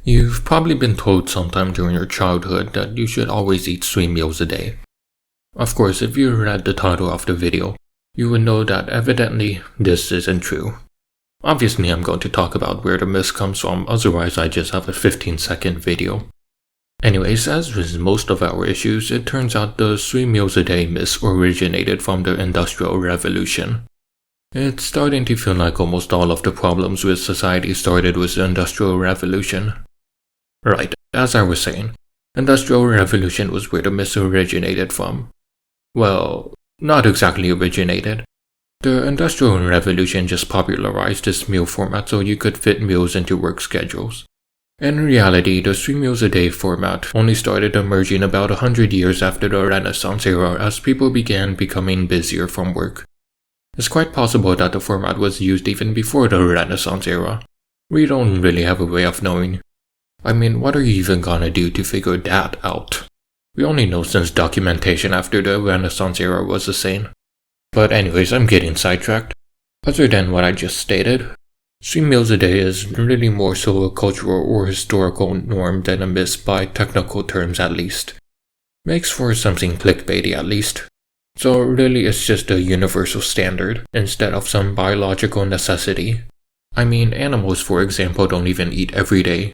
You've probably been told sometime during your childhood that you should always eat 3 meals a day. Of course, if you read the title of the video, you would know that evidently this isn't true. Obviously, I'm going to talk about where the myth comes from, otherwise I just have a 15-second video. Anyways, as with most of our issues, it turns out the 3 meals a day myth originated from the Industrial Revolution. It's starting to feel like almost all of the problems with society started with the Industrial Revolution. Right, as I was saying, Industrial Revolution was where the myth originated from. Well, not exactly originated. The Industrial Revolution just popularized this meal format so you could fit meals into work schedules. In reality, the 3 meals a day format only started emerging about 100 years after the Renaissance era as people began becoming busier from work. It's quite possible that the format was used even before the Renaissance era. We don't really have a way of knowing. I mean, what are you even gonna do to figure that out? We only know since documentation after the Renaissance era was the same. But anyways, I'm getting sidetracked. Other than what I just stated, 3 meals a day is really more so a cultural or historical norm than a myth by technical terms at least. Makes for something clickbaity at least. So really it's just a universal standard instead of some biological necessity. I mean, animals for example don't even eat every day.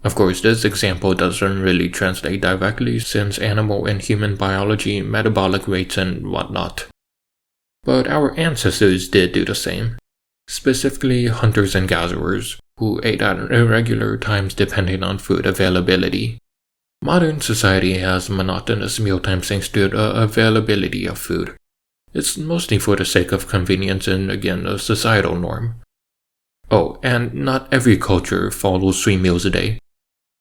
Of course, this example doesn't really translate directly since animal and human biology, metabolic rates and whatnot. But our ancestors did do the same. Specifically hunters and gatherers, who ate at irregular times depending on food availability. Modern society has monotonous mealtimes thanks to the availability of food. It's mostly for the sake of convenience and again a societal norm. Oh, and not every culture follows 3 meals a day.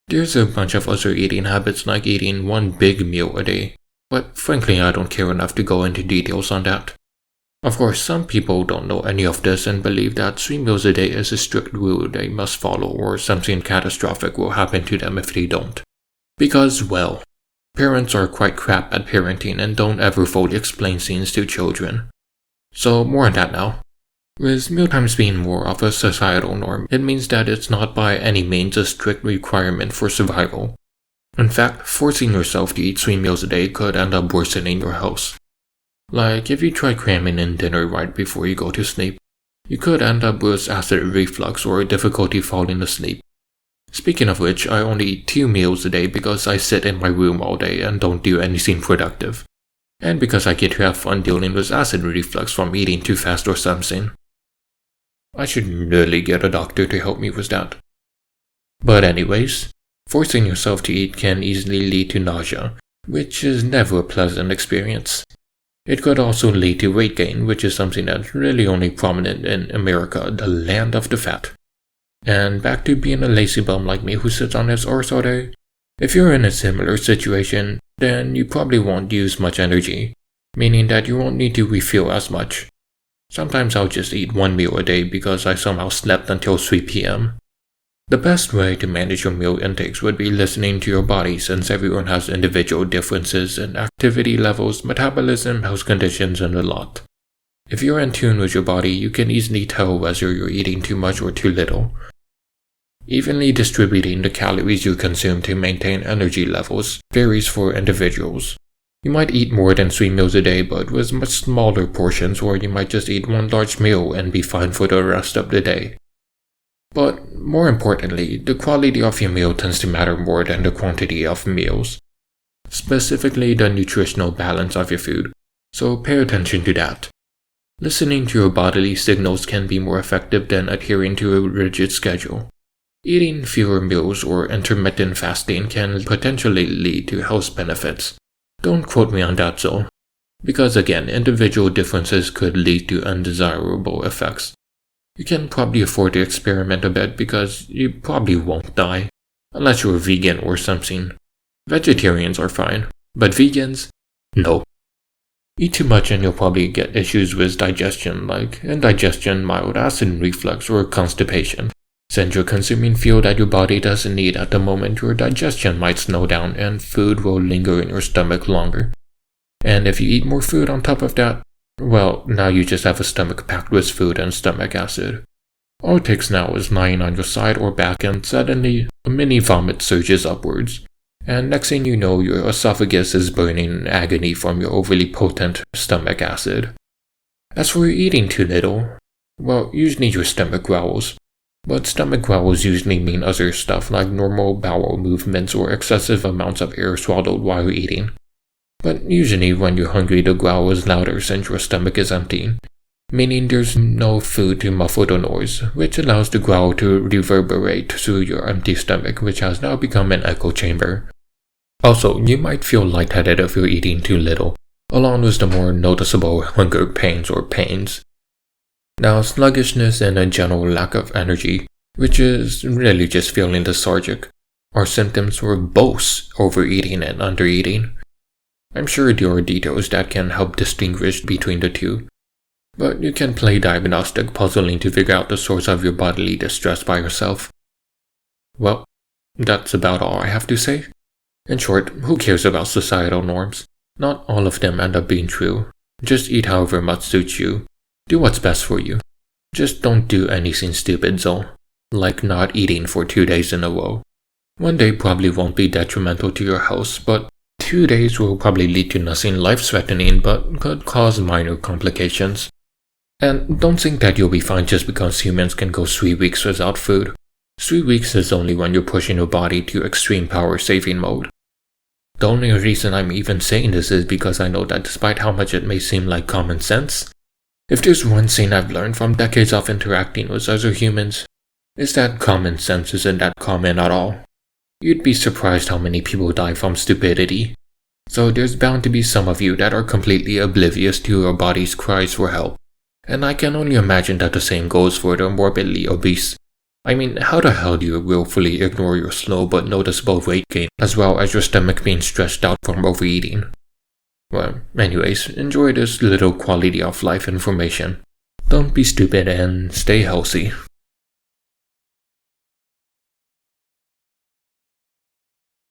There's a bunch of other eating habits like eating 1 big meal a day, but frankly I don't care enough to go into details on that. Of course, some people don't know any of this and believe that 3 meals a day is a strict rule they must follow or something catastrophic will happen to them if they don't. Because, well, parents are quite crap at parenting and don't ever fully explain things to children. So more on that now. With mealtimes being more of a societal norm, it means that it's not by any means a strict requirement for survival. In fact, forcing yourself to eat 3 meals a day could end up worsening your health. Like, if you try cramming in dinner right before you go to sleep, you could end up with acid reflux or difficulty falling asleep. Speaking of which, I only eat 2 meals a day because I sit in my room all day and don't do anything productive. And because I get to have fun dealing with acid reflux from eating too fast or something. I should really get a doctor to help me with that. But anyways, forcing yourself to eat can easily lead to nausea, which is never a pleasant experience. It could also lead to weight gain, which is something that's really only prominent in America, the land of the fat. And back to being a lazy bum like me who sits on his arse all day. If you're in a similar situation, then you probably won't use much energy, meaning that you won't need to refuel as much. Sometimes I'll just eat 1 meal a day because I somehow slept until 3 p.m. The best way to manage your meal intakes would be listening to your body since everyone has individual differences in activity levels, metabolism, health conditions, and a lot. If you're in tune with your body, you can easily tell whether you're eating too much or too little. Evenly distributing the calories you consume to maintain energy levels varies for individuals. You might eat more than 3 meals a day but with much smaller portions, or you might just eat 1 large meal and be fine for the rest of the day. But more importantly, the quality of your meal tends to matter more than the quantity of meals. Specifically the nutritional balance of your food, so pay attention to that. Listening to your bodily signals can be more effective than adhering to a rigid schedule. Eating fewer meals or intermittent fasting can potentially lead to health benefits. Don't quote me on that though, because again, individual differences could lead to undesirable effects. You can probably afford to experiment a bit because you probably won't die, unless you're vegan or something. Vegetarians are fine, but vegans? No. Eat too much and you'll probably get issues with digestion like indigestion, mild acid reflux, or constipation. Since you're consuming fuel that your body doesn't need at the moment, your digestion might slow down and food will linger in your stomach longer. And if you eat more food on top of that, well, now you just have a stomach packed with food and stomach acid. All it takes now is lying on your side or back and suddenly a mini vomit surges upwards. And next thing you know, your esophagus is burning in agony from your overly potent stomach acid. As for eating too little, well, usually your stomach growls. But stomach growls usually mean other stuff like normal bowel movements or excessive amounts of air swallowed while eating. But usually when you're hungry, the growl is louder since your stomach is empty, meaning there's no food to muffle the noise, which allows the growl to reverberate through your empty stomach, which has now become an echo chamber. Also, you might feel lightheaded if you're eating too little, along with the more noticeable hunger pains or pains. Now, sluggishness and a general lack of energy, which is really just feeling lethargic, are symptoms for both overeating and undereating. I'm sure there are details that can help distinguish between the two, but you can play diagnostic puzzling to figure out the source of your bodily distress by yourself. Well, that's about all I have to say. In short, who cares about societal norms? Not all of them end up being true. Just eat however much suits you. Do what's best for you. Just don't do anything stupid, though, like not eating for 2 days in a row. One day probably won't be detrimental to your health, but 2 days will probably lead to nothing life-threatening but could cause minor complications. And don't think that you'll be fine just because humans can go 3 weeks without food. 3 weeks is only when you're pushing your body to extreme power-saving mode. The only reason I'm even saying this is because I know that despite how much it may seem like common sense, if there's one thing I've learned from decades of interacting with other humans, it's that common sense isn't that common at all. You'd be surprised how many people die from stupidity. So there's bound to be some of you that are completely oblivious to your body's cries for help. And I can only imagine that the same goes for the morbidly obese. I mean, how the hell do you willfully ignore your slow but noticeable weight gain, as well as your stomach being stretched out from overeating? Well, anyways, enjoy this little quality of life information. Don't be stupid and stay healthy.